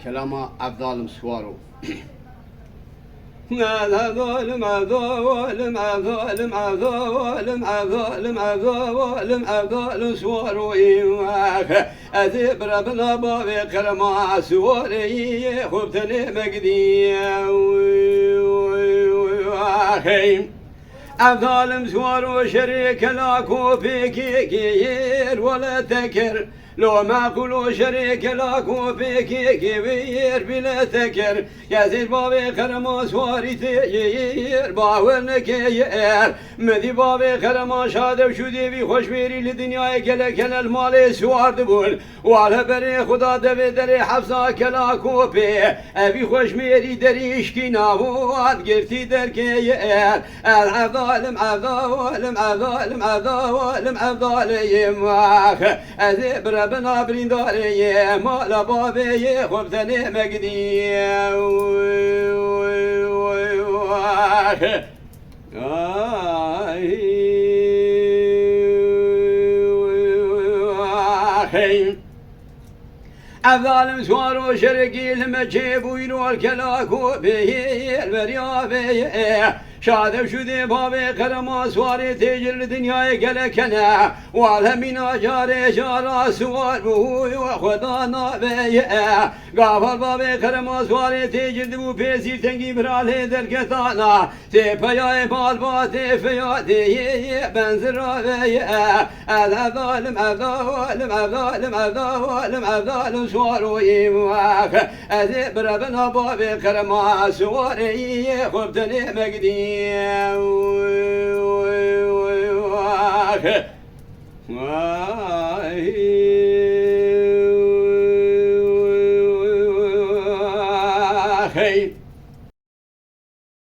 كلام أفضل سوارو هذا ظالم ظالم ظالم ظالم ظالم ظالم ظالم سواري أذيب ربنا بابي كرما سواري خبتني مقدي ظالم سوار شريك لا كوفي كير ولا تكر لو ما قولوا شريك لا كوفي كبير بلا تكر يا زين بابي كرم سواري تير باور كير مدي بابي كرم شاد وشودي بي خوش ميري لدنيا كلا المال سوار دبول وعلى بري خدا دبي دري حفصا كلا كوفي ابي خوش ميري دريش كينا واد قرتي در كير الظالم ظالم ظالم ظالم ظالم أذيب ربنا برينداري مال بابي خبتني مقدي الظالم سوار شرقي المجيب وينو الكلاكو به المريابي شاد وشدي بابي كرما سواري تجر الدنيا كلكنا والهمنا جاري جارا سوار بوي وخدانا بي قافل بابي كرما سواري تجر دبو بيزير تنقي برالي دركتانا تيبايا بالباتي فياتي بنزر بي الظالم الظالم الظالم الظالم الظالم سوارو يمواك أذيب ربنا بابي كرما سواري خبتني مقدي Hey